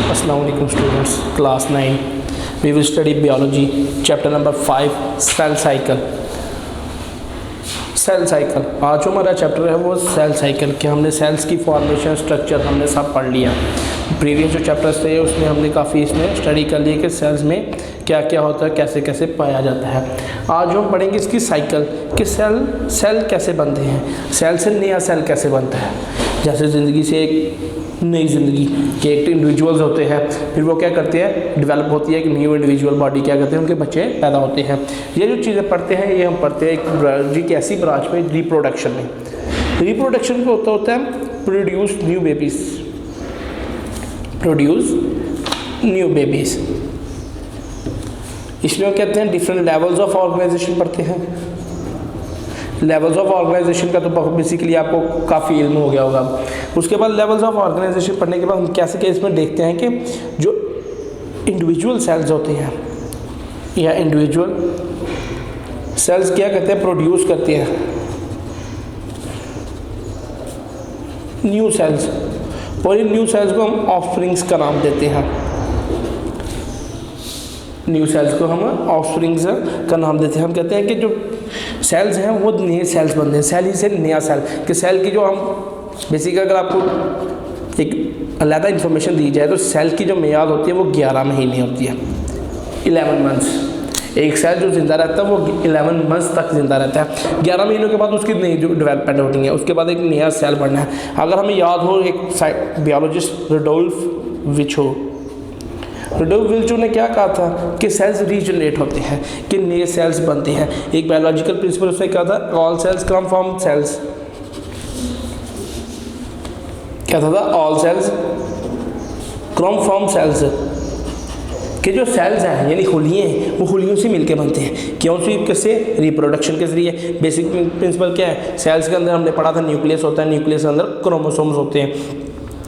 Assalamualaikum students, class 9. We will study biology, chapter number 5, cell cycle. Cell cycle आज जो हमारा chapter है वो सेल साइकिल कि हमने सेल्स की फॉर्मेशन स्ट्रक्चर हमने सब पढ़ लिया। प्रीवियस जो चैप्टर्स थे उसमें हमने काफ़ी इसमें स्टडी कर लिया कि सेल्स में क्या क्या होता है, कैसे कैसे पाया जाता है। आज हम पढ़ेंगे इसकी साइकिल कि सेल कैसे बनते हैं, सेल से नया सेल कैसे बनता है। जैसे ज़िंदगी से एक नई ज़िंदगी के एक इंडिविजुअल्स होते हैं, फिर वो क्या करते हैं, डेवलप होती है एक न्यू इंडिविजुअल बॉडी, क्या करते हैं, उनके बच्चे पैदा होते हैं। ये जो चीज़ें पढ़ते हैं ये हम पढ़ते हैं एक बायोलॉजी की ऐसी ब्रांच में, रिप्रोडक्शन में। रिप्रोडक्शन को होता है प्रोड्यूस न्यू बेबीज़। इसमें कहते हैं डिफरेंट लेवल्स ऑफ ऑर्गेनाइजेशन पढ़ते हैं। लेवल्स ऑफ ऑर्गेनाइजेशन का तो बेसिकली आपको काफ़ी इल्म हो गया होगा। उसके बाद लेवल्स ऑफ ऑर्गेनाइजेशन पढ़ने के बाद हम कैसे क्या इसमें देखते हैं कि जो इंडिविजुअल सेल्स होते हैं या इंडिविजुअल सेल्स क्या करते हैं, प्रोड्यूस करते हैं न्यू सेल्स, और इन न्यू सेल्स को हम ऑफस्प्रिंग्स का नाम देते हैं। न्यू सेल्स को हम ऑफस्प्रिंग्स का नाम देते हैं। हम कहते हैं कि जो सेल्स हैं वो नए सेल्स बनते हैं, सेल ही से नया सेल कि सेल की जो हम बेसिक अगर आपको एक अलग इन्फॉर्मेशन दी जाए तो सेल की जो मियाद होती है वो 11 महीने होती है, 11 मंथ्स। एक सेल जो ज़िंदा रहता है वो 11 मंथ्स तक ज़िंदा रहता है। 11 महीनों के बाद उसकी नई जो डेवलपमेंट होती है, उसके बाद एक नया सेल बनना है। अगर हमें याद हो एक बायोलॉजिस्ट रुडोल्फ विल्चो ने क्या कहा था कि सेल्स रीजनरेट होते हैं, कि नए सेल्स बनते हैं। एक बायोलॉजिकल प्रिंसिपल उसने कहा था all cells come from cells. क्या था all cells come from cells, कि जो सेल्स हैं यानी खुलियाँ हैं वो खुलियों से मिलके बनते हैं। क्यों सी कैसे, रिप्रोडक्शन के जरिए। बेसिक प्रिंसिपल क्या है, सेल्स के अंदर हमने पढ़ा था न्यूक्लियस होता है, न्यूक्लियस के अंदर क्रोमोसोम्स होते हैं।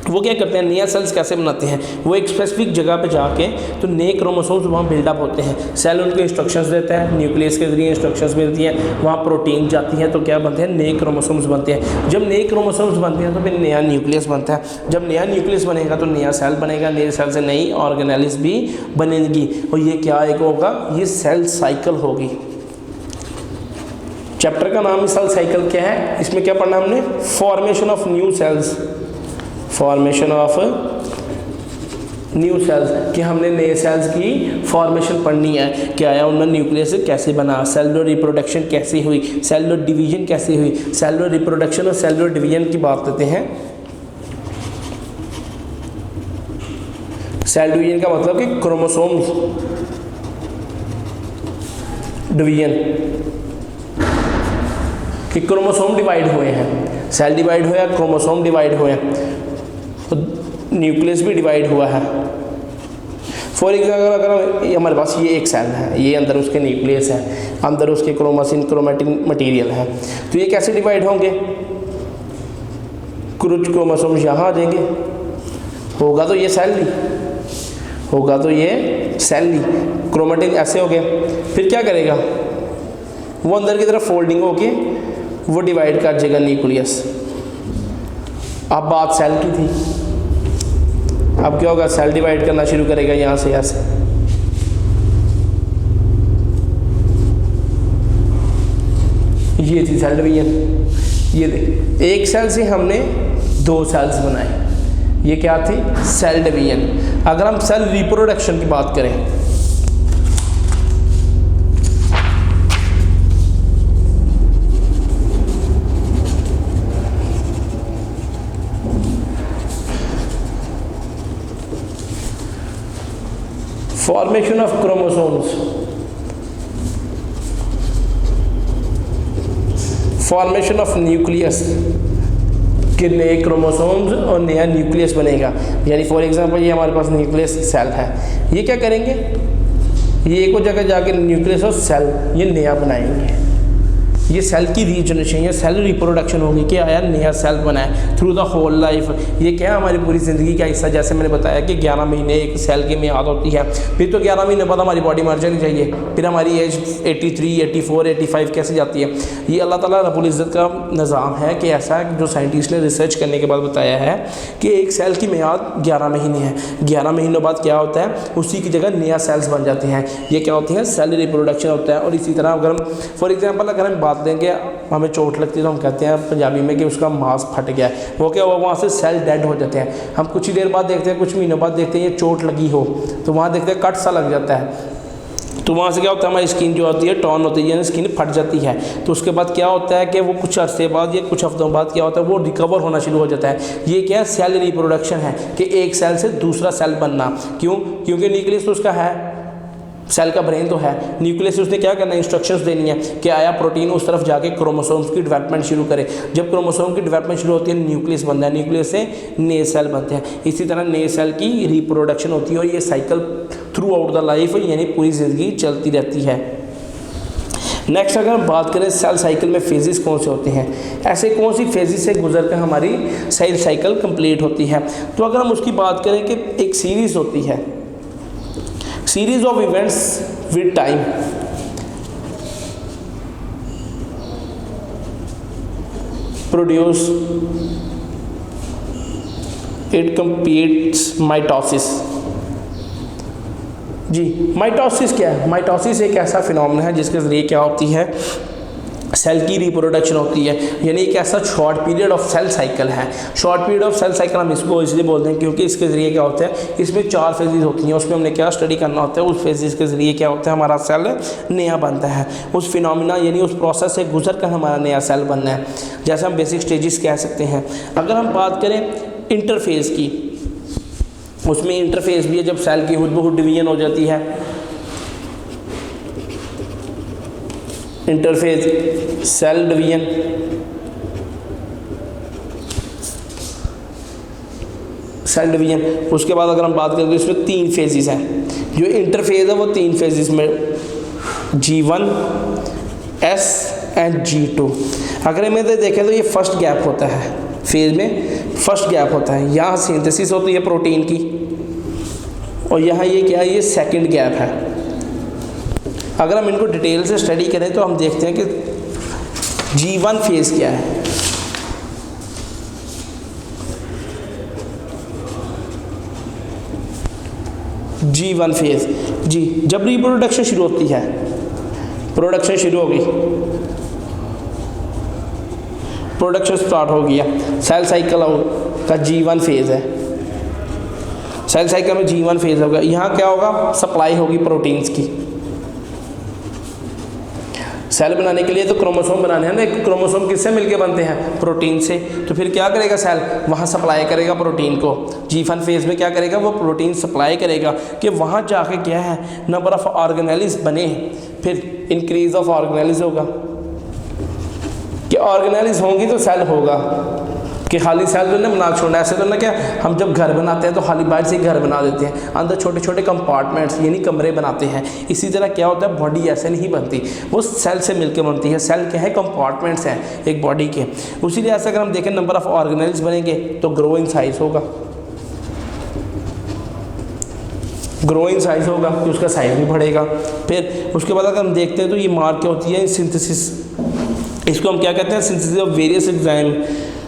वो क्या करते हैं, नया सेल्स कैसे बनाते हैं, वो एक स्पेसिफिक जगह पे जाके तो नए क्रोमोसोम्स वहाँ बिल्डअप होते हैं। सेल उनको इंस्ट्रक्शंस देता है, न्यूक्लियस के जरिए इंस्ट्रक्शंस मिलती हैं, वहाँ प्रोटीन जाती है तो क्या बनते हैं, नए क्रोमोसोम्स बनते हैं। जब नए क्रोमोसोम्स बनते हैं तो फिर नया न्यूक्लियस बनता है। जब नया न्यूक्लियस बनेगा तो नया सेल बनेगा, नए सेल से नई ऑर्गेनेल्स भी बनेगी, और ये क्या एक होगा, ये सेल साइकिल होगी। चैप्टर का नाम सेल साइकिल क्या है, इसमें क्या पढ़ना हमने, formation of new sales, formation of new sales, कि हमने नए सेल्स की फॉर्मेशन पढ़नी है। क्या आया उनमें, न्यूक्लियस कैसे बना, सेलुलर रिप्रोडक्शन कैसे हुई, सेलुलर डिवीजन कैसे हुई। सेलुलर रिप्रोडक्शन और सेलुलर डिवीजन की बात करते हैं। सेल डिवीजन का मतलब कि क्रोमोसोम्स डिवीजन, कि क्रोमोसोम डिवाइड हुए हैं, सेल डिवाइड हुआ, क्रोमोसोम डिवाइड हुए, न्यूक्लियस भी डिवाइड हुआ है। फॉर एग्जाम्पल अगर हमारे पास ये एक सेल है, ये अंदर उसके न्यूक्लियस है, अंदर उसके क्रोमेटिन मटेरियल है, तो ये कैसे डिवाइड होंगे, कुछ क्रोमोसोम्स यहाँ आ जाएंगे, होगा तो ये सेल ली, होगा तो ये सेल ली, क्रोमेटिन ऐसे हो गए। फिर क्या करेगा वो, अंदर की तरफ फोल्डिंग होके वो डिवाइड कर देगा न्यूक्लियस। अब बात सेल की थी, अब क्या होगा, सेल डिवाइड करना शुरू करेगा यहाँ से ऐसे। ये थी सेल डिवीजन। ये देख, एक सेल से हमने 2 सेल्स बनाए, ये क्या थी, सेल डिवीजन। अगर हम सेल रिप्रोडक्शन की बात करें, formation of chromosomes, formation of nucleus, कि नए क्रोमोसोम्स और नया न्यूक्लियस बनेगा। यानी फॉर एग्जांपल ये हमारे पास न्यूक्लियस सेल है, ये क्या करेंगे, ये एक जगह जाके न्यूक्लियस और सेल ये नया बनाएंगे। ये सेल की रीजनरेशन या सेल रिप्रोडक्शन होगी कि आया नया सेल बना है थ्रू द होल लाइफ। ये क्या है हमारी पूरी ज़िंदगी का हिस्सा। जैसे मैंने बताया कि 11 महीने एक सेल की मियाद होती है, फिर तो 11 महीने बाद हमारी बॉडी मर जानी चाहिए, फिर हमारी एज 83, 84, 85 कैसे जाती है। ये अल्लाह ताला रब्बुल इज़्ज़त का निज़ाम है कि ऐसा जो साइंटिस्ट ने रिसर्च करने के बाद बताया है कि एक सेल की मियाद 11 महीने है। 11 महीनों बाद क्या होता है, उसी की जगह नया सेल्स बन जाते हैं। ये क्या होती है, सेल रिप्रोडक्शन होता है। और इसी तरह अगर हम फॉर एग्जांपल अगर हम बात देंगे, हमें चोट लगती है तो हम कहते हैं पंजाबी में कि उसका मांस फट गया है, वो क्या हुआ, वहाँ से सेल डेड हो जाते हैं। हम कुछ ही देर बाद देखते हैं, कुछ महीनों बाद देखते हैं ये चोट लगी हो तो वहाँ देखते हैं कट सा लग जाता है, तो वहाँ से क्या होता है हमारी स्किन जो होती है टॉन होती है, यानी स्किन फट जाती है। तो उसके बाद क्या होता है कि वो कुछ अरसे बाद या कुछ हफ्तों बाद क्या होता है वो रिकवर होना शुरू हो जाता है। ये क्या है, सेल रिप्रोडक्शन है कि एक सेल से दूसरा सेल बनना। क्यों, क्योंकि न्यूक्लियस तो उसका है, सेल का ब्रेन तो है, न्यूक्लियस उसने क्या करना है, इंस्ट्रक्शंस देनी है कि आया प्रोटीन उस तरफ जाके क्रोमोसोम्स की डेवलपमेंट शुरू करे। जब क्रोमोसोम की डेवलपमेंट शुरू होती है न्यूक्लियस बनता है, न्यूक्लियस से नए सेल बनते हैं। इसी तरह नए सेल की रिप्रोडक्शन होती है और ये cycle through out the life यानी पूरी ज़िंदगी चलती रहती है। नेक्स्ट अगर हम बात करें सेल साइकिल में फेजेस कौन से होते हैं, ऐसे कौन सी फेजेस से गुजर कर हमारी सेल साइकिल कंप्लीट होती है। तो अगर हम उसकी बात करें कि एक सीरीज़ होती है, series of events with time, produce it completes mitosis। जी माइटोसिस क्या है, माइटोसिस एक ऐसा फिनोमेना है जिसके ज़रिए क्या होती है, सेल की रिप्रोडक्शन होती है। यानी एक ऐसा short period of cell cycle है। Short period of cell cycle हम इसको इसलिए बोलते हैं क्योंकि इसके ज़रिए क्या होता है, इसमें 4 फेजेस होती हैं, उसमें हमने क्या स्टडी करना होता है, उस फेजेस के ज़रिए क्या होता है हमारा सेल नया बनता है। उस फिनोमिना यानी उस प्रोसेस से गुजर कर हमारा नया सेल बनना है, जैसे हम बेसिक स्टेजेस कह सकते हैं। अगर हम बात करें इंटरफेज़ की, उसमें इंटरफेज़ भी है जब सेल की खुद ब खुद डिवीजन हो जाती है। Interphase, cell division, cell division. उसके बाद अगर हम बात करें तो इसमें 3 फेजेस हैं। जो इंटरफेज है वो 3 फेजेस में G1, S एंड G2। अगर हम इधर देखें तो ये फर्स्ट गैप होता है, फेज में फर्स्ट गैप होता है। यहाँ सिंथेसिस होती है प्रोटीन की और यहाँ ये क्या है, ये सेकंड गैप है। अगर हम इनको डिटेल से स्टडी करें तो हम देखते हैं कि G1 फेज़ क्या है। G1 फेज़, जी जब रिप्रोडक्शन शुरू होती है, प्रोडक्शन शुरू हो गई, प्रोडक्शन स्टार्ट हो गया, सेल साइकिल का G1 फेज़ है। सेल साइकिल में G1 फेज़ होगा। यहाँ क्या होगा, सप्लाई होगी प्रोटीन्स की। सेल बनाने के लिए तो क्रोमोसोम बनाने हैं ना, एक क्रोमोसोम किससे मिलके बनते हैं, प्रोटीन से। तो फिर क्या करेगा सेल, वहाँ सप्लाई करेगा प्रोटीन को। G1 फेज़ में क्या करेगा, वो प्रोटीन सप्लाई करेगा कि वहाँ जाके क्या है, नंबर ऑफ ऑर्गेनेल्स बने, फिर इंक्रीज ऑफ ऑर्गेनेल्स होगा कि ऑर्गेनेल्स होंगी तो सेल होगा, कि खाली सेल तो ना बना छोड़ना। ऐसे तो ना क्या हम जब घर बनाते हैं तो खाली बाहर से घर बना देते हैं, अंदर छोटे छोटे कंपार्टमेंट्स यानी कमरे बनाते हैं। इसी तरह क्या होता है, बॉडी ऐसे नहीं बनती, वो सेल से मिलकर बनती है। सेल क्या है, कंपार्टमेंट्स हैं एक बॉडी के। उसी लिए ऐसा अगर हम देखें नंबर ऑफ ऑर्गेनेल्स बनेंगे तो ग्रो इन साइज होगा, ग्रो इन साइज होगा तो उसका साइज भी बढ़ेगा। फिर उसके बाद अगर हम देखते हैं तो ये मार्क क्या होती है, सिंथेसिस। इसको हम क्या कहते हैं, सिंथेसिस ऑफ वेरियस एंजाइम,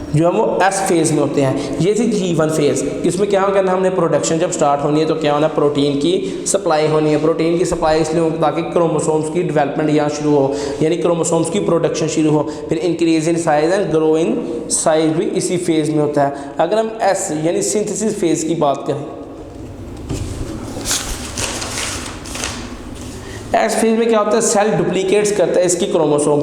जो है वो एस फेज़ में होते हैं। ये थी G1 फेज़। इसमें क्या करना, हमने प्रोडक्शन जब स्टार्ट होनी है तो क्या होना, प्रोटीन की सप्लाई होनी है। प्रोटीन की सप्लाई इसलिए हो ताकि क्रोमोसोम्स की डेवलपमेंट यहाँ शुरू हो, यानी क्रोमोसोम्स की प्रोडक्शन शुरू हो। फिर increase in size and grow in size भी इसी फेज़ में होता है। अगर हम एस यानी सिंथेसिस फेज़ की बात करें, एस फेज़ में क्या होता है, सेल डुप्लीकेट्स करता है इसकी क्रोमोसोम।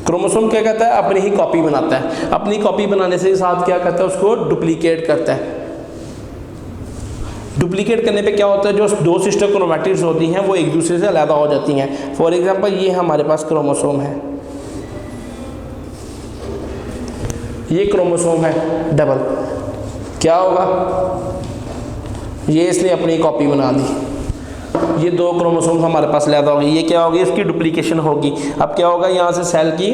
क्रोमोसोम क्या कहता है, अपनी ही कॉपी बनाता है। अपनी कॉपी बनाने से साथ क्या करता है, उसको डुप्लीकेट करता है। डुप्लीकेट करने पे क्या होता है, जो 2 सिस्टर क्रोमैटिड्स होती हैं वो एक दूसरे से अलग हो जाती हैं। फॉर एग्जांपल ये हमारे पास क्रोमोसोम है, ये क्रोमोसोम है डबल, क्या होगा, ये इसने अपनी कॉपी बना दी, ये 2 क्रोमोसोम हमारे पास ज़्यादा होगी, ये क्या होगी, इसकी डुप्लीकेशन होगी। अब क्या होगा, यहाँ से सेल की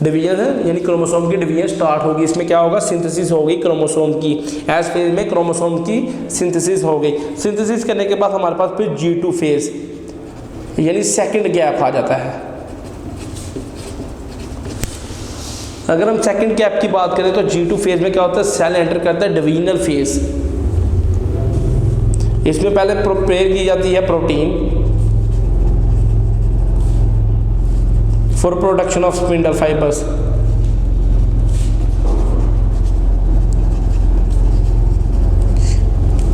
डिवीजन है, यानी क्रोमोसोम की डिवीजन स्टार्ट होगी। इसमें क्या होगा, सिंथेसिस होगी क्रोमोसोम की। एस फेज में क्रोमोसोम की सिंथेसिस हो गई। सिंथेसिस करने के बाद हमारे पास फिर G2 फेज यानी सेकंड गैप आ जाता है। अगर हम सेकंड गैप की बात करें तो G2 फेज में क्या होता है, सेल एंटर करता है डिवीजनल फेज। इसमें पहले प्रिपेयर की जाती है protein for production of spindle fibres.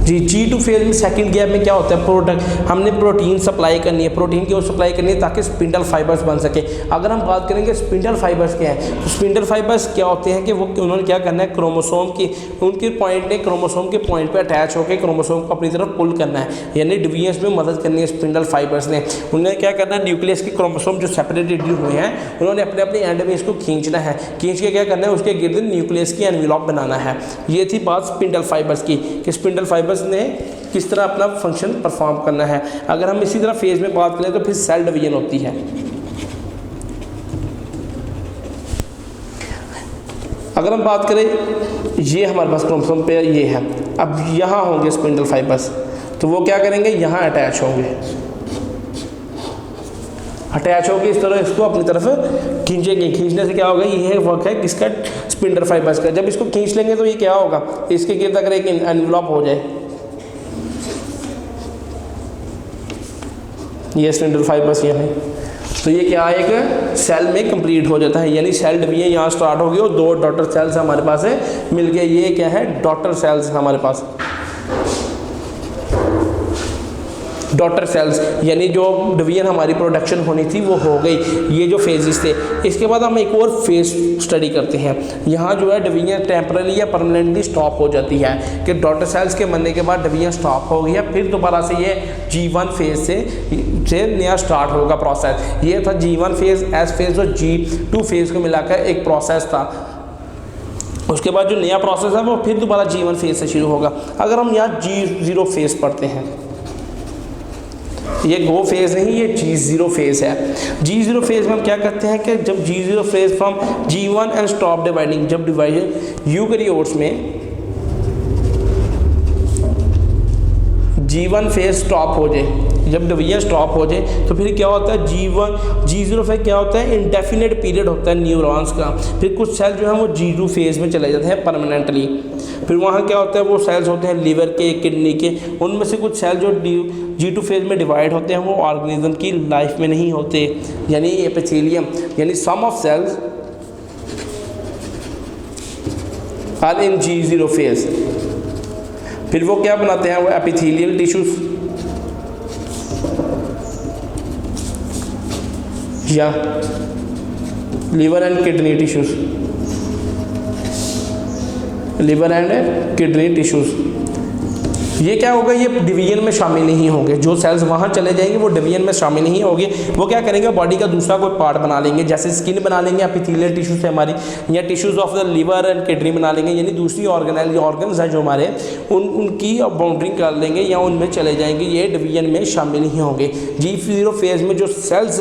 G G2 phase में सेकंड गैप में क्या होता है, प्रोडक्ट हमने प्रोटीन सप्लाई करनी है, प्रोटीन की सप्लाई करनी है ताकि स्पिंडल फाइबर्स बन सके। अगर हम बात करेंगे स्पिंडल फाइबर्स क्या है, तो स्पिंडल फाइबर्स क्या होते हैं कि वो उन्होंने क्या करना है, क्रोमोसोम की उनके पॉइंट ने क्रोमोसोम के पॉइंट पे अटैच होकर क्रोमोसोम को अपनी तरफ पुल करना है, यानी डिवीजन में मदद करनी है स्पिंडल फाइबर्स ने। उन्होंने क्या करना है, न्यूक्लियस के क्रोमोसोम जो सेपरेटेड हुए हैं उन्होंने अपने अपने एंड में इसको खींचना है, खींच के क्या करना है, उसके गिर्द न्यूक्लियस की एनवेलप बनाना है। ये थी बात स्पिंडल फाइबर्स की कि स्पिंडल फाइबर्स ने किस तरह अपना फंक्शन परफॉर्म करना है। अगर हम इसी तरह फेज में बात करें तो फिर सेल डिवीजन होती है। अगर हम बात करें, ये हमारे पास क्रोमोसोम पे ये है, अब यहाँ होंगे स्पिंडल फाइबर्स, तो वो क्या करेंगे, यहाँ अटैच होंगे, अटैच होकर इस तरह इसको अपनी तरफ खींचेंगे। खींचने से क्या होगा, ये वर्क है किसका, स्पिंडल फाइबर्स का। जब इसको खींच लेंगे तो ये क्या होगा, इसके गिर्द अगर एक एनवेलप हो जाए, ये स्पिंडल फाइबर्स ये है, तो ये क्या एक सेल में कंप्लीट हो जाता है, यानी सेल डिवीजन यहाँ स्टार्ट हो गई और 2 डॉटर सेल्स हमारे पास है मिल गए। ये क्या है, डॉटर सेल्स हमारे पास, डॉटर सेल्स, यानी जो डिवीजन हमारी प्रोडक्शन होनी थी वो हो गई। ये जो फेजेस थे, इसके बाद हम एक और फेज स्टडी करते हैं। यहाँ जो है डिवीजन टेम्पररी या परमानेंटली स्टॉप हो जाती है कि डॉटर सेल्स के बनने के बाद डिवीजन स्टॉप हो गया, फिर दोबारा से ये G1 फेज से नया स्टार्ट होगा प्रोसेस। ये था G1 फेज, एस फेज और G2 फेज को मिलाकर एक प्रोसेस था। उसके बाद जो नया प्रोसेस है वो फिर दोबारा G1 फेज से शुरू होगा। अगर हम यहाँ G0 फेज पढ़ते हैं, ये गो फेज नहीं, ये G0 फेज है। G0 फेज में हम क्या करते हैं कि जब G0 phase from G1 and stop dividing, जब डिवाइजन यूकैरियोट्स में G1 फेज स्टॉप हो जाए, जब डिवीजन स्टॉप हो जाए तो फिर क्या होता है, G0 फेज क्या होता है, इंडेफिनिट पीरियड होता है न्यूरॉन्स का। फिर कुछ सेल जो है वो G2 फेज में चले जाते हैं परमानेंटली। फिर वहाँ क्या होता है, वो सेल्स होते हैं लीवर के, किडनी के, उनमें से कुछ सेल जो G2 फेज में डिवाइड होते हैं वो ऑर्गेनिज्म की लाइफ में नहीं होते, यानी एपिथेलियम, यानी some of cells are in G0 phase. फिर वो क्या बनाते हैं, वो एपिथेलियल टिश्यूज या liver and kidney tissues, liver and kidney tissues. ये क्या होगा, ये डिवीजन में शामिल नहीं होंगे। जो सेल्स वहाँ चले जाएंगे वो डिवीजन में शामिल नहीं होंगे। वो क्या करेंगे, बॉडी का दूसरा कोई पार्ट बना लेंगे, जैसे स्किन बना लेंगे एपिथेलियल टिश्यू से हमारी, या tissues of the liver and kidney बना लेंगे, यानी दूसरी ऑर्गन्स हैं जो हमारे उनकी बाउंड्री कर लेंगे या उनमें चले जाएंगे। ये डिवीजन में शामिल नहीं होंगे। G0 फेज में जो सेल्स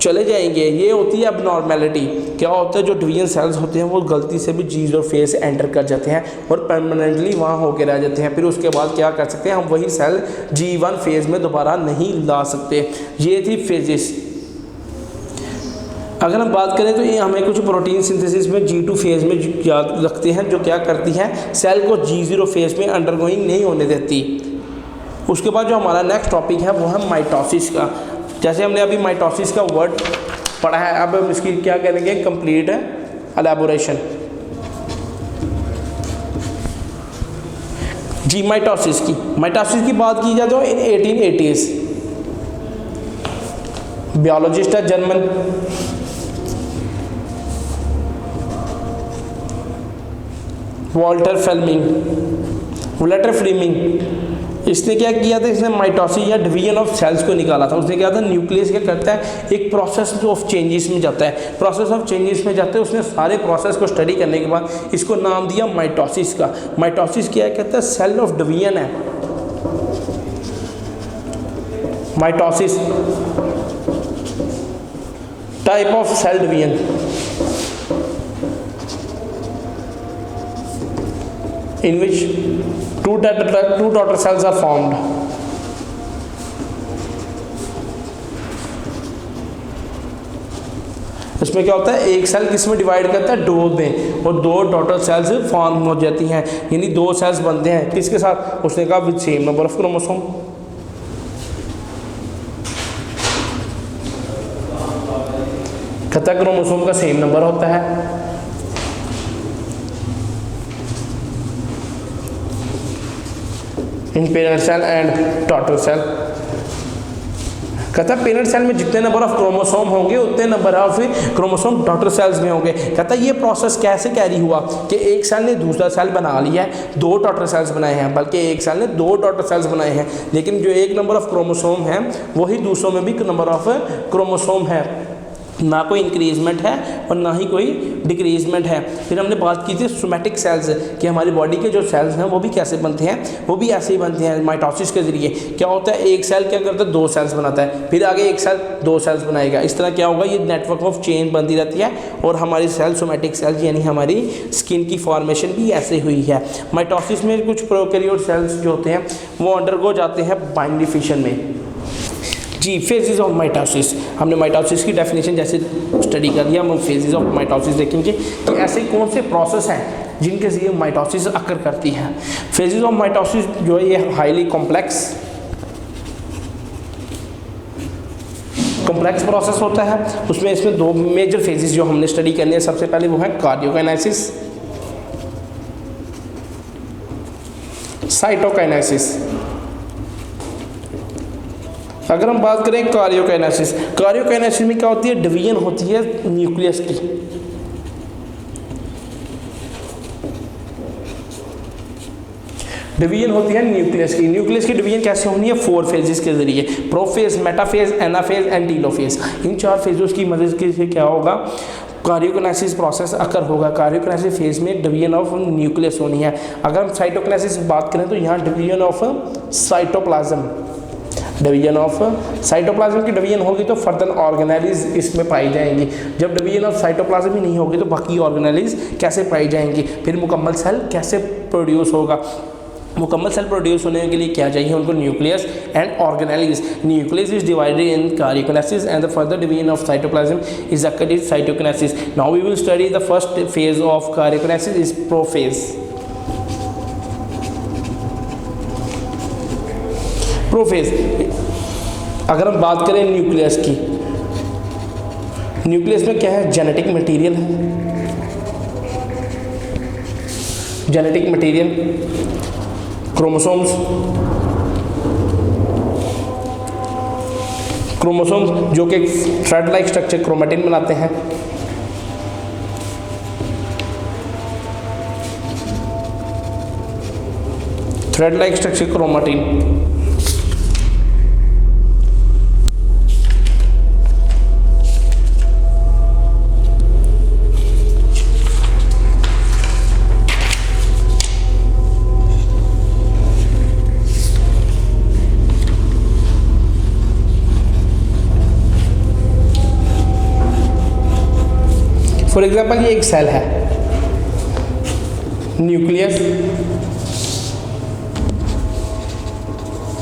चले जाएंगे, ये होती है अबनॉर्मेलिटी। क्या होता है, जो डिवीजन सेल्स होते हैं वो गलती से भी G0 फेज एंटर कर जाते हैं और परमानेंटली वहाँ होकर रह जाते हैं। फिर उसके बाद क्या कर सकते हैं, हम वही सेल G1 फेज में दोबारा नहीं ला सकते। ये थी फेजेस। अगर हम बात करें तो ये हमें कुछ प्रोटीन सिंथेसिस में G2 फेज में याद रखते हैं, जो क्या करती हैं, सेल को G0 फेज में अंडरगोइंग नहीं होने देती। उसके बाद जो हमारा नेक्स्ट टॉपिक है वो है माइटोसिस का। जैसे हमने अभी माइटोसिस का वर्ड पढ़ा है, अब हम इसकी क्या करेंगे, कंप्लीट एलैबोरेशन। जी माइटोसिस की बात की जाए तो इन 1880s बियोलॉजिस्ट है जर्मन, वॉल्टर फ्लेमिंग, इसने क्या किया था, इसने माइटोसिस या डिवीजन ऑफ सेल्स को निकाला था। उसने क्या था, न्यूक्लियस क्या करता है, एक प्रोसेस ऑफ चेंजेस में जाता है, प्रोसेस ऑफ चेंजेस में जाता है। उसने सारे प्रोसेस को स्टडी करने के बाद इसको नाम दिया माइटोसिस का। माइटोसिस क्या कहता है, सेल ऑफ डिवीजन है, mitosis, type of cell division, in which two daughter cells are formed. इसमें क्या होता है, एक सेल किस में डिवाइड करता है, दो में, और दो डॉटर सेल्स फॉर्म हो जाती हैं, यानी दो सेल्स बनते हैं किसके साथ, उसने कहा with same number of chromosome. कहता क्रोमोसोम का सेम नंबर होता है। In parent cell and daughter cell, कहता पेरेंट सेल में जितने नंबर ऑफ क्रोमोसोम होंगे उतने number of chromosome daughter cells में होंगे। कहता ये प्रोसेस कैसे कैरी हुआ कि एक सेल ने दूसरा सेल बना लिया है, दो डॉटर सेल्स बनाए हैं, बल्कि एक सेल ने दो डॉटर सेल्स बनाए हैं, लेकिन जो एक नंबर ऑफ क्रोमोसोम है वही दूसरों में भी नंबर ऑफ क्रोमोसोम है, ना कोई इंक्रीजमेंट है और ना ही कोई डिक्रीजमेंट है। फिर हमने बात की थी सोमैटिक सेल्स कि हमारी बॉडी के जो सेल्स हैं वो भी कैसे बनते हैं, वो भी ऐसे ही बनते हैं माइटोसिस के जरिए। क्या होता है, एक सेल क्या करता है, दो सेल्स बनाता है, फिर आगे एक सेल दो सेल्स बनाएगा, इस तरह क्या होगा, ये नेटवर्क ऑफ चेन बनती रहती है। और हमारी सेल सोमैटिक सेल्स यानी हमारी स्किन की फॉर्मेशन भी ऐसे हुई है। माइटोसिस में कुछ प्रोकैरियोट सेल्स जो होते हैं वो अंडरगो जाते हैं बाइनरी फिशन में। जी, फेजेस ऑफ माइटोसिस, हमने माइटोसिस की डेफिनेशन जैसे स्टडी कर लिया, हम फेजेस ऑफ माइटोसिस देखेंगे कि ऐसे कौन से प्रोसेस हैं जिनके जरिए माइटोसिस अकर करती है। फेजेस ऑफ माइटोसिस जो है ये हाईली कॉम्प्लेक्स प्रोसेस होता है। उसमें इसमें दो मेजर फेजेस जो हमने स्टडी करनी है, सबसे पहले वो है कार्डियोकाइनेसिस, साइटोकाइनेसिस। अगर हम बात करें कार्डियोकाइनेसिस में क्या होती है, डिवीजन होती है न्यूक्लियस की। डिवीजन होती है न्यूक्लियस की। न्यूक्लियस की डिवीजन कैसे होनी है, फोर फेजेस के जरिए, prophase, metaphase, anaphase and telophase. इन चार फेजेस की मदद से क्या होगा, कार्डियोकाइनेसिस प्रोसेस अकर होगा। कार्डियोकाइनेसिस फेज में डिवीजन ऑफ न्यूक्लियस होनी है। अगर हम साइटोकाइनेसिस बात करें तो यहाँ division of cytoplasm, division of cytoplasm की डिवीजन होगी तो फर्दर ऑर्गेनेलिज इसमें पाई जाएंगी। जब डिवीजन ऑफ साइटोप्लाज्म ही नहीं होगी तो बाकी ऑर्गेनेलिज कैसे पाई जाएंगी। फिर मुकम्मल सेल कैसे प्रोड्यूस होगा। मुकम्मल सेल प्रोड्यूस होने के लिए क्या चाहिए उनको, nucleus and organelles. Nucleus is divided in karyokinesis and the further division of cytoplasm is occurred in cytokinesis. Now we will study the first phase of karyokinesis is prophase. Prophase, अगर हम बात करें न्यूक्लियस की, nucleus में क्या है, genetic material है। Genetic material, chromosomes, जो कि थ्रेड लाइक स्ट्रक्चर क्रोमैटिन बनाते हैं। Thread like structure chromatin. For example ये एक सेल है, nucleus,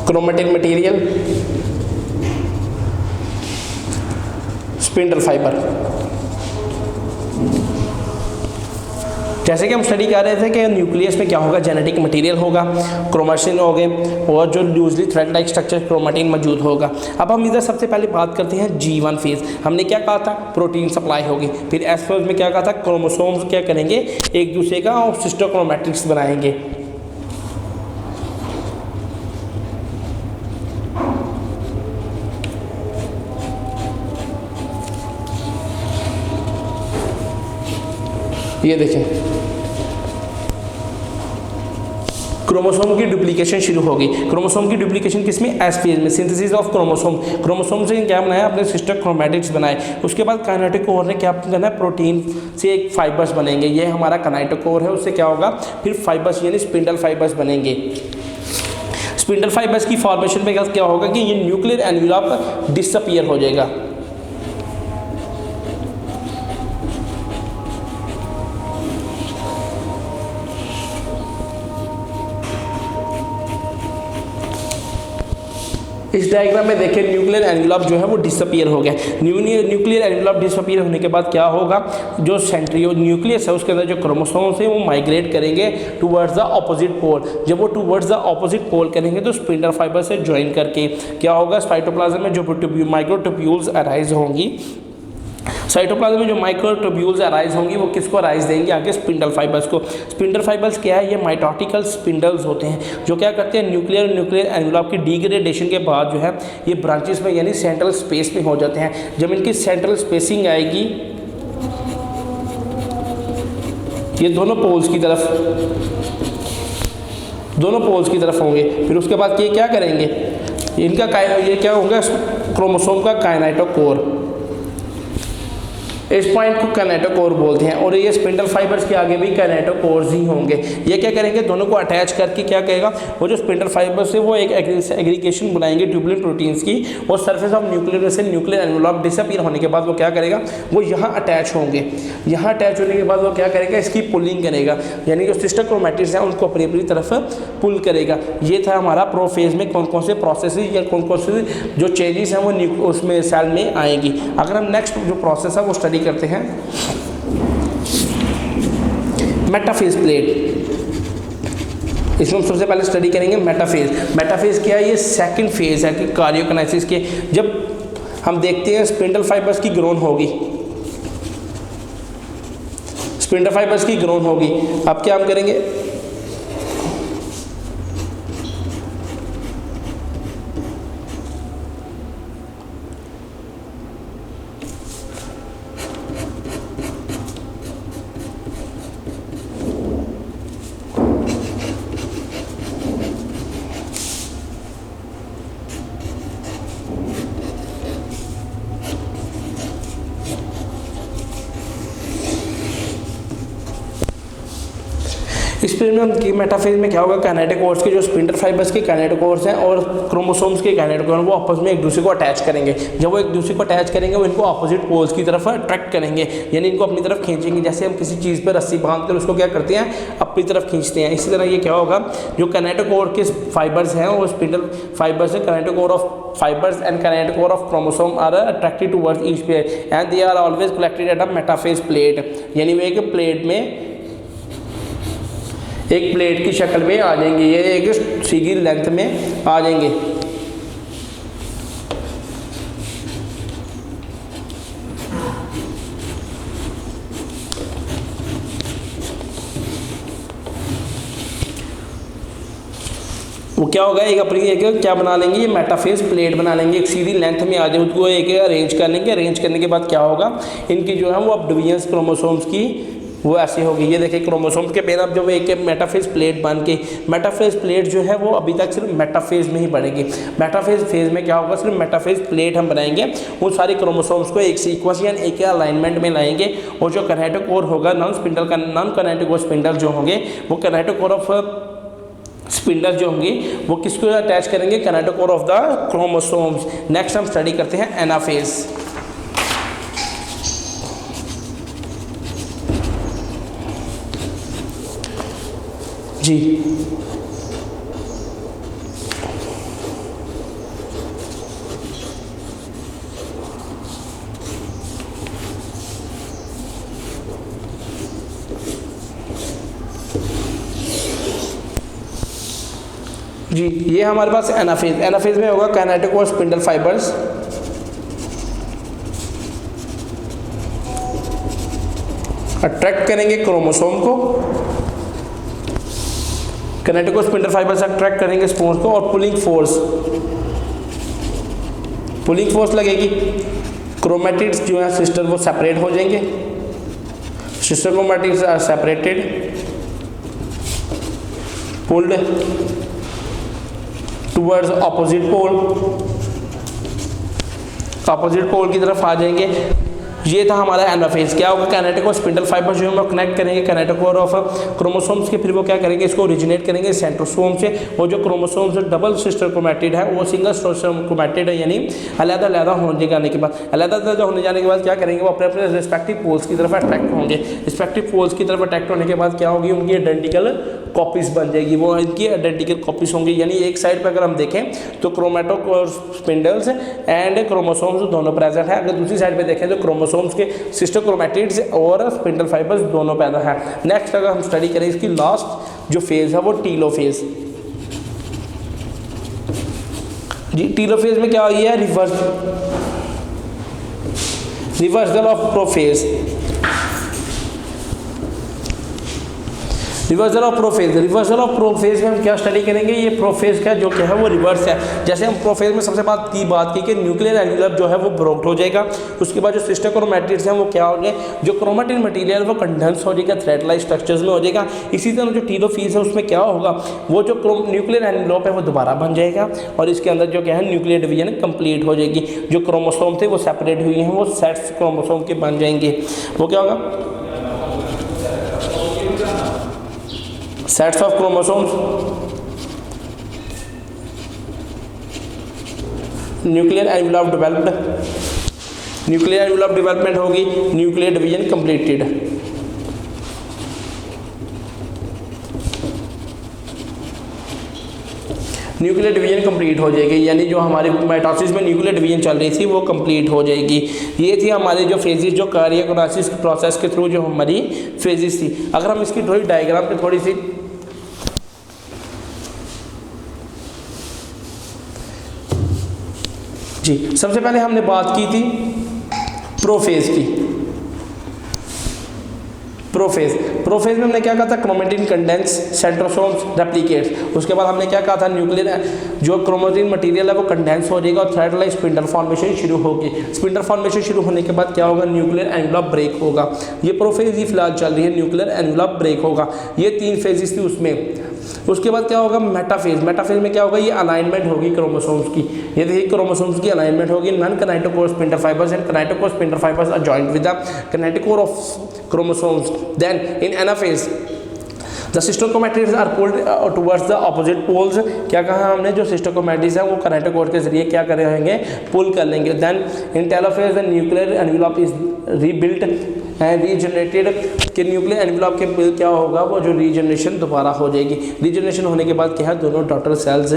chromatin material, spindle fibre. जैसे कि हम स्टडी कर रहे थे कि न्यूक्लियस में क्या होगा, जेनेटिक मटेरियल होगा, क्रोमैटिन होंगे और जो loosely thread like structure chromatin मौजूद होगा। अब हम इधर सबसे पहले बात करते हैं G1 फेज। हमने क्या कहा था, प्रोटीन सप्लाई होगी। फिर S फेज में क्या कहा था, क्रोमोसोम्स क्या करेंगे, एक दूसरे का और सिस्टर क्रोमैटिक्स बनाएंगे। ये देखें, क्रोमोसोम की डुप्लीकेशन शुरू होगी। क्रोमोसोम की डुप्लीकेशन किसमें, एस फेज में, सिंथेसिस ऑफ क्रोमोसोम। क्रोमोसोम से क्या बनाया, अपने सिस्टर क्रोमैटिक्स बनाए। उसके बाद काइनेटोकोर ने क्या करना है, प्रोटीन से एक फाइबर्स बनेंगे। ये हमारा काइनेटोकोर है, उससे क्या होगा, फिर फाइबर्स यानी स्पिंडल फाइबर्स बनेंगे। स्पिंडल फाइबर्स की फॉर्मेशन में क्या होगा कि ये न्यूक्लियर एनवेलप डिसअपीयर हो जाएगा। इस डायग्राम में देखिए न्यूक्लियर एनवेलप जो है वो डिसअपीयर हो गया। न्यूक्लियर एनवेलप डिसअपीयर होने के बाद क्या होगा, जो सेंट्रियो न्यूक्लियस है उसके अंदर जो क्रोमोसोम्स हैं वो माइग्रेट करेंगे टुवर्ड्स द ऑपोजिट पोल। जब वो टुवर्ड्स द ऑपोजिट पोल करेंगे तो स्पिंडल फाइबर से ज्वाइन करके क्या होगा, साइटोप्लाज्म में जो माइक्रोट्यूब्यूल्स अराइज होंगी, साइटोप्लाज्म में जो माइक्रोट्यूब्यूल्स अराइज होंगी वो किसको अराइज देंगे, आगे स्पिंडल फाइबर्स को। स्पिंडल फाइबर्स क्या है, ये माइटोटिकल स्पिंडल्स होते हैं जो क्या करते हैं, न्यूक्लियर एनवेलप की डिग्रेडेशन के बाद जो है ये ब्रांचेस में यानी सेंट्रल स्पेस में हो जाते हैं। जब इनकी सेंट्रल स्पेसिंग आएगी ये दोनों पोल्स की तरफ होंगे, फिर उसके बाद ये क्या करेंगे, इनका ये क्या होगा, क्रोमोसोम का काइनेटोकोर, इस पॉइंट को काइनेटोकोर बोलते हैं। और ये स्पिंडल फाइबर्स के आगे भी काइनेटोकोर्स ही होंगे। ये क्या करेंगे, दोनों को अटैच करके क्या करेगा, वो जो स्पिंडल फाइबर्स है वो एक एग्रीगेशन बनाएंगे ट्यूबुलिन प्रोटीन्स की, और सरफेस ऑफ न्यूक्लियर से न्यूक्लियर एनवेलप डिसअपीयर होने के बाद वो क्या करेगा, वो यहाँ अटैच होंगे। यहाँ अटैच होने के बाद वो क्या करेगा, इसकी पुलिंग करेगा, यानी जो सिस्टर क्रोमैटिड्स हैं उनको अपनी अपनी तरफ पुल करेगा। ये था हमारा प्रोफेज में कौन कौन से प्रोसेस या कौन कौन से जो चेंजेस हैं वो उसमें सेल में आएंगी। अगर हम नेक्स्ट जो प्रोसेस है वो स्टडी करते हैं, मेटाफेज प्लेट। इसमें हम सबसे पहले स्टडी करेंगे मेटाफेज। मेटाफेज क्या है, ये सेकंड फेज है कि कार्योकाइनेसिस के। जब हम देखते हैं स्पिंडल फाइबर्स की ग्रोन होगी, स्पिंडल फाइबर्स की ग्रोन होगी, अब क्या हम करेंगे, इस मेटाफेज में क्या होगा, काइनेटोकोर्स के जो स्पिंडल फाइबर्स के काइनेटोकोर्स हैं और क्रोमोसोम्स के काइनेटोकोर वो आपस में एक दूसरे को अटैच करेंगे। जब वो एक दूसरे को अटैच करेंगे वो इनको अपोजिट पोल्स की तरफ अट्रैक्ट करेंगे, यानी इनको अपनी तरफ खींचेंगे। जैसे हम किसी चीज़ पर रस्सी बांध कर उसको क्या करते हैं, अपनी तरफ खींचते हैं। इसी तरह ये क्या होगा, जो काइनेटोकोर के फाइबर्स हैं वो स्पिंडल फाइबर्स है, kinetochore of fibres and kinetochore of chromosome are attracted towards each pair and they are always collected at a metaphase plate. यानी वे एक प्लेट में, एक प्लेट की शक्ल में आ जाएंगे, ये एक सीधी लेंथ में आ जाएंगे। वो क्या होगा, एक अपनी एक क्या बना लेंगे, ये मेटाफेज प्लेट बना लेंगे, एक सीधी लेंथ में आ जाए, उसको एक अरेंज कर लेंगे। अरेंज करने के बाद क्या होगा, इनकी जो है वो अब डिवीजन्स क्रोमोसोम्स की वो ऐसे होगी। ये देखिए क्रोमोसोम्स के पेन अब जब एक मेटाफेज प्लेट बन के, मेटाफेज प्लेट जो है वो अभी तक सिर्फ मेटाफेज में ही बनेगी। मेटाफेज फेज में क्या होगा, सिर्फ मेटाफेज प्लेट हम बनाएंगे, वो सारे क्रोमोसोम्स को एक सीक्वेंस या एक अलाइनमेंट में लाएंगे, और जो काइनेटोकोर होगा नॉन काइनेटोकोर स्पिंडल जो होंगे वो काइनेटोकोर ऑफ स्पिंडल जो होंगी वो किसको अटैच करेंगे, kinetochore of the chromosomes. Next हम स्टडी करते हैं एनाफेज। जी जी ये हमारे पास एनाफेज। एनाफेज में होगा काइनेटोकोर स्पिंडल फाइबर्स अट्रैक्ट करेंगे क्रोमोसोम को, काइनेटोकोर स्पिंडल फाइबर्स अट्रैक्ट करेंगे स्पोर्स को, और पुलिंग फोर्स लगेगी। क्रोमैटिड्स जो है सिस्टर वो सेपरेट हो जाएंगे, sister chromatids are separated, pulled towards opposite pole, opposite pole की तरफ आ जाएंगे। ये था हमारा एनाफेज। क्या होगा, काइनेटिक और स्पिंडल फाइबर जो हम कनेक्ट करेंगे काइनेटोकोर ऑफ क्रोमोसोम्स के, फिर वो क्या करेंगे, इसको ओरिजिनेट करेंगे सेंट्रोसोम से, और जो क्रोमोसोम्स डबल सिस्टर क्रोमैटिड है वो सिंगल सिस्टर क्रोमैटिड है, यानी अलग-अलग होने जाने के बाद अलग-अलग होने जाने के बाद क्या करेंगे, वो अपने अपने रिस्पेक्टिव पोल्स की तरफ अट्रैक्ट होंगे। रिस्पेक्टिव पोल्स की तरफ अट्रैक्ट होने के बाद क्या होगी, उनकी आइडेंटिकल कॉपीज बन जाएगी, वो इनकी आइडेंटिकल कॉपीज होंगी। यानी एक साइड पर अगर हम देखें तो क्रोमैटोकोर स्पिंडल्स एंड क्रोमोसोम्स दोनों प्रेजेंट है, अगर दूसरी साइड पे देखें तो क्रोमोसोम्स के सिस्टर क्रोमैटिड्स और स्पिंडल फाइबर्स दोनों पैदा है। नेक्स्ट अगर हम स्टडी करें इसकी लास्ट जो फेज है वो टीलोफेज। जी टीलोफेज में क्या हुई है, reversal of prophase. Reversal of prophase, reversal of prophase में हम क्या स्टडी करेंगे, ये प्रोफेज का जो क्या है वो रिवर्स है। जैसे हम प्रोफेज में सबसे बात की कि न्यूक्लियर एनवेलप जो है वो ब्रोक्ड हो जाएगा, उसके बाद जो सिस्टर क्रोमैटिड्स हैं वो क्या हो गए, जो क्रोमैटिन मटेरियल वो कंडेंस हो जाएगा, थ्रेड लाइक स्ट्रक्चर्स में हो जाएगा। इसी तरह जो टीलोफेज है उसमें क्या होगा, वो जो न्यूक्लियर एनवेलप है वो दोबारा बन जाएगा और इसके अंदर जो क्या है न्यूक्लियर डिवीजन कंप्लीट हो जाएगी। जो क्रोमोसोम थे वो सेपरेट हुए हैं, वो सेट्स क्रोमोसोम के बन जाएंगे। वो क्या होगा, sets of chromosomes, nuclear envelope developed, nuclear envelope development होगी, nuclear division completed. Nuclear division complete हो जाएगी, यानी जो हमारे माइटोसिस में न्यूक्लियर डिवीजन चल रही थी वो कंप्लीट हो जाएगी। ये थी हमारे जो फेजेस, जो कार्डियोकाइनेसिस प्रोसेस के थ्रू जो हमारी फेजेस थी। अगर हम इसकी थोड़ी डायग्राम पे थोड़ी सी जी, सबसे पहले हमने बात की थी प्रोफेज की। प्रोफेज में हमने क्या कहा था, क्रोमैटिन कंडेंस, सेंट्रोसोम्स रेप्लिकेट्स। उसके बाद हमने क्या कहा था, न्यूक्लियर जो क्रोमैटिन मटेरियल है वो कंडेंस हो जाएगा और थ्रेड लाइक स्पिंडल फॉर्मेशन शुरू होगी। स्पिंडल फॉर्मेशन शुरू होने के बाद क्या होगा, न्यूक्लियर एनवेलप ब्रेक होगा। ये प्रोफेज ही फिलहाल चल रही है, न्यूक्लियर एनवेलप ब्रेक होगा। ये 3 फेजेस थी उसमें। उसके बाद क्या होगा, मेटाफेज। मेटाफेज में क्या होगा, ये अलाइनमेंट होगी क्रोमोसोम्स की। ये देखिए क्रोमोसोम्स की अलाइनमेंट होगी। Non kinetochore spindle fibres and kinetochore spindle fibres are joint with the kinetochore of chromosomes. Then in anaphase the sister chromatids are pulled towards the opposite poles. क्या कहा हमने, जो sister chromatids है वो kinetochore के जरिए क्या करेंगे, पुल कर लेंगे। Then in telophase the nuclear envelope is rebuilt and regenerated। कि न्यूक्लियर एनवेलप के क्या होगा, वो जो रीजनरेशन दोबारा हो जाएगी। रीजनरेशन होने के बाद क्या है, दोनों डॉटर सेल्स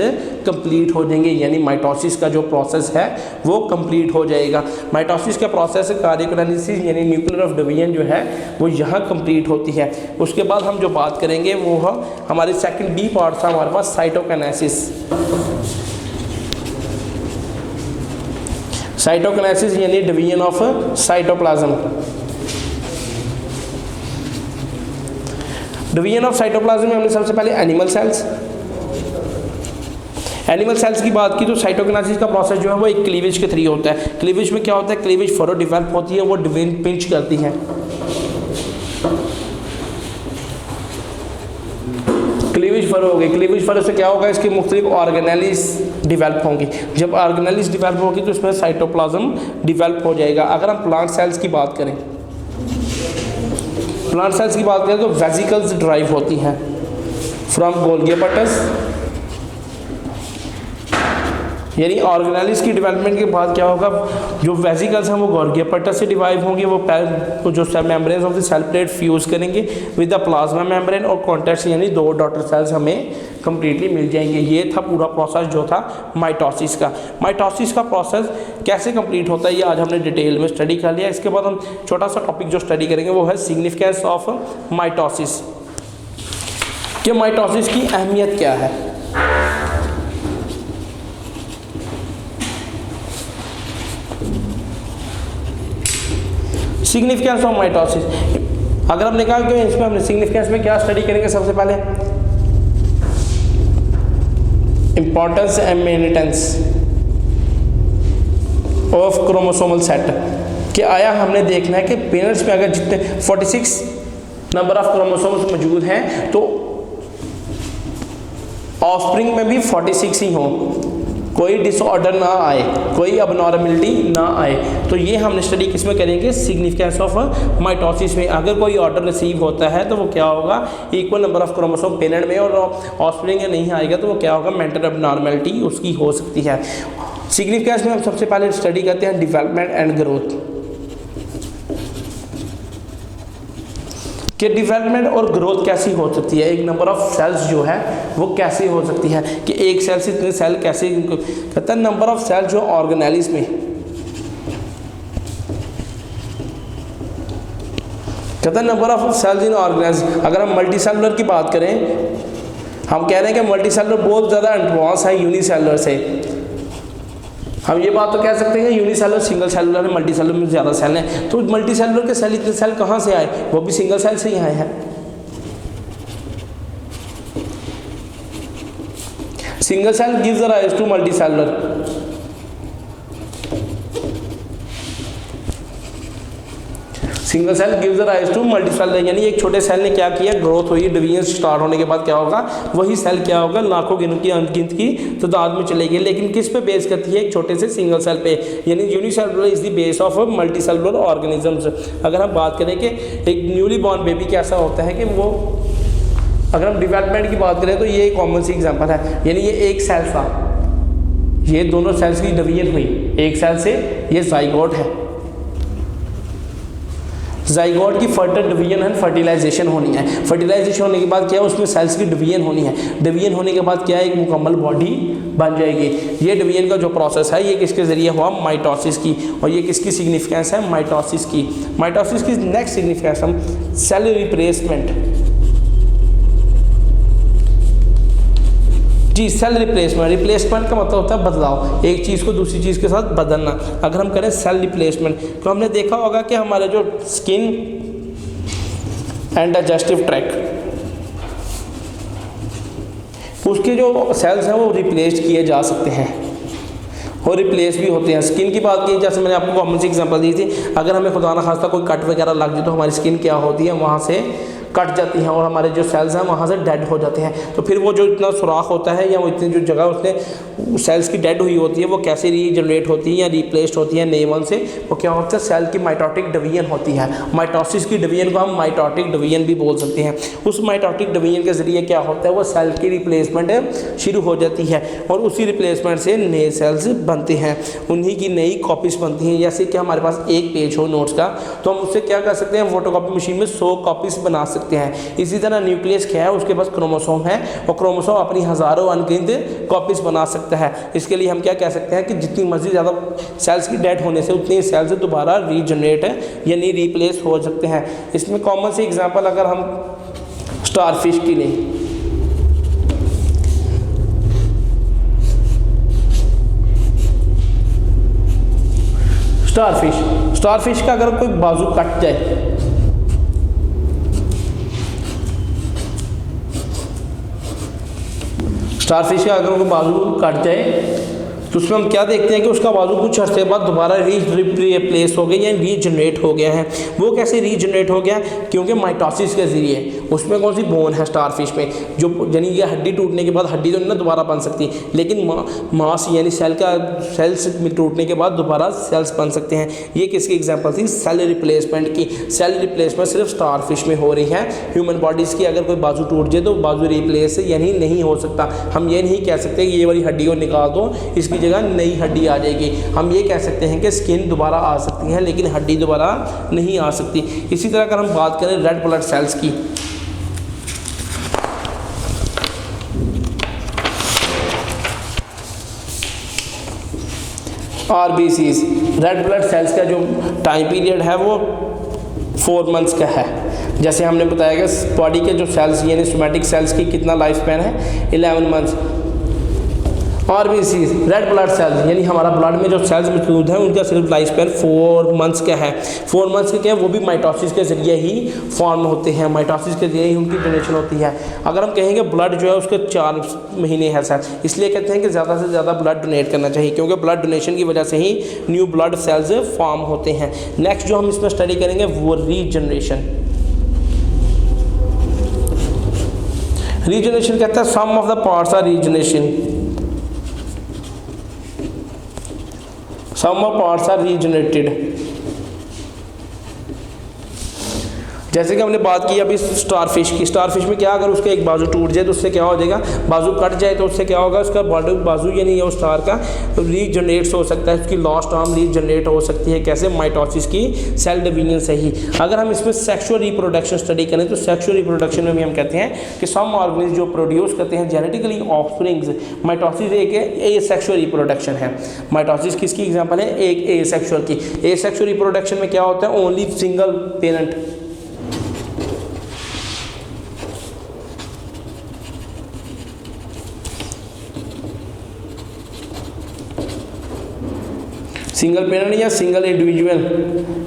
कंप्लीट हो जाएंगे, यानी माइटोसिस का जो प्रोसेस है वो कंप्लीट हो जाएगा। माइटोसिस का प्रोसेस कार्डियोकाइनेसिस यानी न्यूक्लियर ऑफ डिवीजन जो है वो यहाँ कंप्लीट होती है। उसके बाद हम जो बात करेंगे वो हमारे सेकंड बी पार्ट था हमारे पास साइटोकाइनेसिस। साइटोकाइनेसिस यानी division of cytoplasm. Division of cytoplasm में हमने सबसे पहले एनिमल सेल्स की बात की तो साइटोकाइनेसिस का प्रोसेस जो है वो एक क्लीवेज के थ्रू होता है। क्लीवेज में क्या होता है, क्लीवेज फरो डेवलप होती है, वो डिवीजन पिंच करती है। क्लीवेज फरो हो गई, क्लीवेज फरो से क्या होगा, इसकी मुख्तलिफ ऑर्गेनेलिस डेवलप होंगी। जब ऑर्गेनेलिस डेवलप होगी तो इसमें साइटोप्लाज्म डेवलप हो जाएगा। अगर हम प्लांट सेल्स की बात करें, प्लांट सेल्स की बात करें तो वेसिकल्स ड्राइव होती हैं फ्रॉम गोल्गी एपेटस, यानी ऑर्गेनेलिस की डेवलपमेंट के बाद क्या होगा, जो वेसिकल्स हैं वो गोल्गी एपेटस से डिवाइव होंगे। वो जो cell membrane of the cell plate fuse करेंगे विद द प्लाज्मा मेम्ब्रेन और कॉन्टैक्ट, यानी 2 डॉटर सेल्स हमें कंप्लीटली मिल जाएंगे। ये था पूरा प्रोसेस जो था माइटोसिस का। माइटोसिस का प्रोसेस कैसे कंप्लीट होता है ये आज हमने डिटेल में स्टडी कर लिया। इसके बाद हम छोटा सा टॉपिक जो स्टडी करेंगे वो है सिग्निफिकेंस ऑफ माइटोसिस, कि माइटोसिस की अहमियत क्या है। सिग्निफिकेंस ऑफ माइटोसिस, अगर हमने कहा कि इसमें हमने सिग्निफिकेंस में क्या स्टडी करेंगे, सबसे पहले importance and maintenance of chromosomal set. कि आया हमने देखना है कि पेरेंट्स में अगर जितने 46 नंबर ऑफ क्रोमोसोम्स मौजूद हैं तो ऑफस्प्रिंग में भी 46 ही हों। कोई डिसऑर्डर ना आए, कोई अबनॉर्मलिटी ना आए। तो ये हमने स्टडी किस में करेंगे, सिग्निफिकेंस ऑफ माइटोसिस में। अगर कोई ऑर्डर रिसीव होता है तो वो क्या होगा, equal number of chromosome parent में और ऑफस्प्रिंग में नहीं आएगा तो वो क्या होगा, मेंटल अबनॉर्मलिटी उसकी हो सकती है। सिग्निफिकेंस में हम सबसे पहले स्टडी करते हैं डेवलपमेंट एंड ग्रोथ, कि डेवलपमेंट और ग्रोथ कैसी हो सकती है, एक नंबर ऑफ सेल्स जो है वो कैसे हो सकती है, कि एक सेल से इतने सेल कैसे, कहता है नंबर ऑफ सेल जो ऑर्गेनेलिस में, कहता है number of cells in organelles. अगर हम मल्टी सेलुलर की बात करें, हम कह रहे हैं कि मल्टी सेलुलर बहुत ज़्यादा एडवांस है यूनिसेलुलर से। हम ये बात तो कह सकते हैं यूनिसेलुलर सिंगल सेलुलर है, मल्टी सेलुलर में ज़्यादा सेल हैं। तो मल्टी सेलुलर के सेल इतने सेल कहाँ से आए, वो भी सिंगल सेल से ही आए हैं। Single cell gives rise to multicellular. Single cell gives rise to multicellular, यानी एक छोटे सेल ने क्या किया, ग्रोथ हुई, डिवीजन स्टार्ट होने के बाद क्या होगा, वही सेल क्या होगा, लाखों गिनती अनगिनत की तादाद में चलेगी, लेकिन किस पे बेस करती है, एक छोटे से सिंगल सेल पे। यानी unicellular is the base of multi cellular organisms. अगर हम बात करें कि एक न्यूली बॉर्न बेबी कैसा होता है, कि वो, अगर हम डेवलपमेंट की बात करें तो ये कॉमन सी एग्जांपल है, यानी ये एक सेल था, ये दोनों सेल्स की डिवीजन हुई, एक सेल से ये जाइगोट है, जाइगोट की फर्टर डिवीजन है, फर्टिलाइजेशन होनी है, फर्टिलाइजेशन होने के बाद क्या है, उसमें सेल्स की डिवीजन होनी है, डिवीजन होने के बाद क्या है, एक मुकम्मल बॉडी बन जाएगी। ये डिवीजन का जो प्रोसेस है ये किसके ज़रिए हुआ, माइटोसिस की, और ये किसकी सिग्निफिकेंस है, माइटोसिस की। माइटोसिस की नेक्स्ट सिग्निफिकेंस हम सेल रिप्लेसमेंट, जी सेल रिप्लेसमेंट। रिप्लेसमेंट का मतलब होता है बदलाव, एक चीज़ को दूसरी चीज़ के साथ बदलना। अगर हम करें सेल रिप्लेसमेंट तो हमने देखा होगा कि हमारे जो स्किन एंड डाइजेस्टिव ट्रैक्ट, उसके जो सेल्स हैं वो रिप्लेस किए जा सकते हैं और रिप्लेस भी होते हैं। स्किन की बात की, जैसे मैंने आपको कॉमन सी एग्जांपल दी थी, अगर हमें खुदा न खास्ता कोई कट वगैरह लग जाए तो हमारी स्किन क्या होती है, वहाँ से कट जाती हैं और हमारे जो सेल्स हैं वहाँ से डेड हो जाते हैं। तो फिर वो जो इतना सुराख होता है या वो इतनी जो जगह उसने सेल्स की डेड हुई होती है वो कैसे रीजनरेट होती है या रिप्लेस्ड होती है नए वन से, वो क्या होता है, सेल की माइटोटिक डिवीजन होती है। माइटोसिस की डिवीजन को हम माइटोटिक डिवीजन भी बोल सकते हैं। उस माइटोटिक डिवीजन के ज़रिए क्या होता है, वो सेल की रिप्लेसमेंट शुरू हो जाती है और उसी रिप्लेसमेंट से नए सेल्स बनते हैं, उन्हीं की नई कॉपीज़ बनती हैं। जैसे कि हमारे पास एक पेज हो नोट्स का तो हम उससे क्या कर सकते हैं, फोटोकॉपी मशीन में 100 कॉपीज़ बना सकते हैं। इसी तरह न्यूक्लियस क्या है, उसके पास क्रोमोसोम है और क्रोमोसोम अपनी हज़ारों अनगिनत कॉपीज़ बना सकता है। इसके लिए हम क्या कह सकते हैं कि जितनी मर्जी ज़्यादा सेल्स की डेड होने से उतनी सेल्स दोबारा रीजनरेट यानी रिप्लेस हो सकते हैं। इसमें कॉमन सी एग्जांपल अगर हम स्टारफिश की लें, स्टारफिश का अगर कोई बाजू कट जाए, स्टारफिश का अगर कोई बाजू कट जाए तो उसमें हम क्या देखते हैं कि उसका बाजू कुछ अर्से बाद दोबारा रिप्लेस हो गया या रीजनरेट हो गया है। वो कैसे रीजनरेट हो गया, क्योंकि माइटोसिस के ज़रिए। उसमें कौन सी बोन है स्टारफिश में, जो यानी कि हड्डी टूटने के बाद हड्डी तो ना दोबारा बन सकती, लेकिन मांस यानी सेल्स टूटने के बाद दोबारा सेल्स बन सकते हैं। ये किसकी एग्जांपल थी, सेल रिप्लेसमेंट की। सेल रिप्लेसमेंट सिर्फ स्टारफिश में हो रही है। ह्यूमन बॉडीज़ की अगर कोई बाजू टूट जाए तो बाजू रिप्लेस यानी नहीं हो सकता। हम ये नहीं कह सकते कि ये वाली हड्डी को निकाल दो, इसकी जगह नई हड्डी आ जाएगी। हम ये कह सकते हैं कि स्किन दोबारा आ सकती है लेकिन हड्डी दोबारा नहीं आ सकती। इसी तरह अगर हम बात करें रेड ब्लड सेल्स की, आरबीसीज, रेड ब्लड सेल्स का जो टाइम पीरियड है वो 4 मंथ्स का है। जैसे हमने बताया कि बॉडी के जो सेल्स यानी सोमैटिक सेल्स की कितना लाइफ स्पैन है, 11 months. RBCs, red blood cells यानी हमारा ब्लड में जो सेल्स मौजूद हैं उनका सिर्फ लाइफ स्पैन 4 मंथ्स का है। 4 मंथ्स के क्या है, वो भी माइटोसिस के ज़रिए ही फॉर्म होते हैं, माइटोसिस के ज़रिए ही उनकी डोनेशन होती है। अगर हम कहेंगे ब्लड जो है उसके 4 महीने है सर, इसलिए कहते हैं कि ज़्यादा से ज़्यादा ब्लड डोनेट करना चाहिए, क्योंकि ब्लड डोनेशन की वजह से ही न्यू ब्लड सेल्स फॉर्म होते हैं। नेक्स्ट जो हम इसमें स्टडी करेंगे वो रीजनरेशन। रीजनरेशन कहता है some of the parts are regeneration. Some of parts are regenerated. जैसे कि हमने बात की अभी स्टारफिश की, स्टारफिश में क्या, अगर उसका एक बाजू टूट जाए तो उससे क्या हो जाएगा, बाजू कट जाए तो उससे क्या होगा, उसका बाजू यानी वो स्टार का रीजनरेट हो सकता है, उसकी लॉस्ट आर्म रीजनरेट हो सकती है। कैसे, माइटोसिस की सेल डिवीजन से ही। अगर हम इसमें सेक्सुअल रिप्रोडक्शन स्टडी करें तो सेक्सुअल रिप्रोडक्शन में भी हम कहते हैं कि सम ऑर्गेनिज्म जो प्रोड्यूस करते हैं जेनेटिकली ऑफस्प्रिंग्स, माइटोसिस एक ए सेक्सुअल रिप्रोडक्शन है। माइटोसिस किसकी एग्जांपल है, एक ए सेक्सुअल की। ए सेक्सुअल रिप्रोडक्शन में क्या होता है, only single parent, single parent या single individual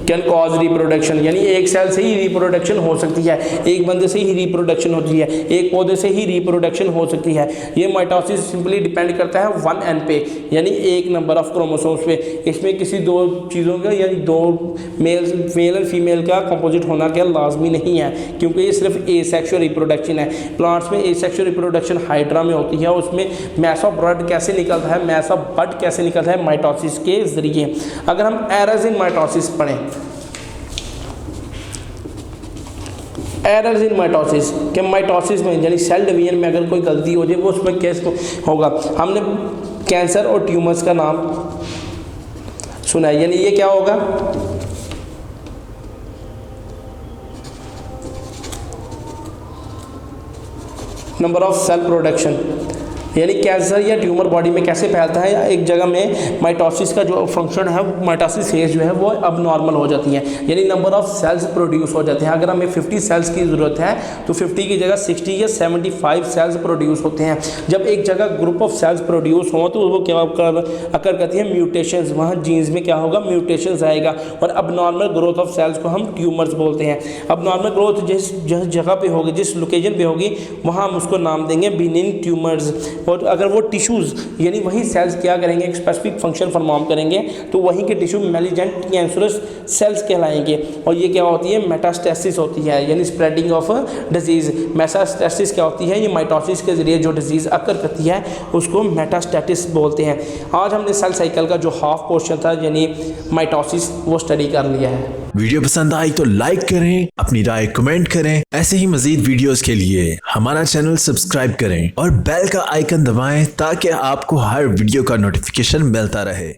can cause reproduction, यानी एक सेल से ही रिप्रोडक्शन हो सकती है, एक बंदे से ही रिप्रोडक्शन होती है, एक पौधे से ही रिप्रोडक्शन हो सकती है। ये माइटोसिस सिंपली डिपेंड करता है 1n पे, यानी एक नंबर ऑफ क्रोमोसोम्स पे। इसमें किसी दो चीज़ों का यानी दो मेल एंड फीमेल का कंपोजिट होना क्या लाजमी नहीं है, क्योंकि ये सिर्फ ए सेक्सुअल रिप्रोडक्शन है। प्लांट्स में ए सेक्सुअल रिप्रोडक्शन हाइड्रा में होती है, उसमें मैस ऑफ ब्लड कैसे निकलता है, मैस ऑफ बड कैसे निकलता है, माइटोसिस के जरिए। अगर हम एरर्स इन माइटोसिस पढ़ें, एरर्स इन माइटोसिस के माइटोसिस में यानी सेल डिवीजन में अगर कोई गलती हो जाए वो उसमें कैसे होगा। हमने कैंसर और ट्यूमर्स का नाम सुना है, यानी ये क्या होगा, नंबर ऑफ सेल प्रोडक्शन, यानी कैंसर या ट्यूमर बॉडी में कैसे फैलता है, या एक जगह में माइटोसिस का जो फंक्शन है, माइटोसिस फेज जो है वो अब नॉर्मल हो जाती है, यानी नंबर ऑफ सेल्स प्रोड्यूस हो जाते हैं। अगर हमें 50 सेल्स की ज़रूरत है तो 50 की जगह 60 या 75 सेल्स प्रोड्यूस होते हैं। जब एक जगह ग्रुप ऑफ सेल्स प्रोड्यूस हो तो वो क्या अकर करती है, म्यूटेशंस, वहाँ जीन्स में क्या होगा, म्यूटेशंस आएगा, और अब नॉर्मल ग्रोथ ऑफ सेल्स को हम ट्यूमर्स बोलते हैं। अब नॉर्मल ग्रोथ जिस जगह पे होगी, जिस लोकेशन पे होगी, वहाँ हम उसको नाम देंगे बिनिन ट्यूमर्स। और अगर वो टिश्यूज़ यानी वही सेल्स क्या करेंगे, एक स्पेसिफिक फंक्शन परफॉर्म करेंगे, तो वहीं के टिश्यू मैलिजेंट कैंसरस सेल्स कहलाएंगे। और ये क्या होती है, मेटास्टेसिस होती है, यानी स्प्रेडिंग ऑफ डिजीज़। मेटास्टेसिस क्या होती है, ये माइटोसिस के जरिए जो डिजीज़ अकर करती है उसको मेटास्टेसिस बोलते हैं। आज हमने सेल साइकिल का जो हाफ पोर्शन था यानी माइटोसिस वो स्टडी कर लिया है। वीडियो पसंद आई तो लाइक करें, अपनी राय कमेंट करें। ऐसे ही मजीद वीडियोस के लिए हमारा चैनल सब्सक्राइब करें और बेल का आइकन दबाएं ताकि आपको हर वीडियो का नोटिफिकेशन मिलता रहे।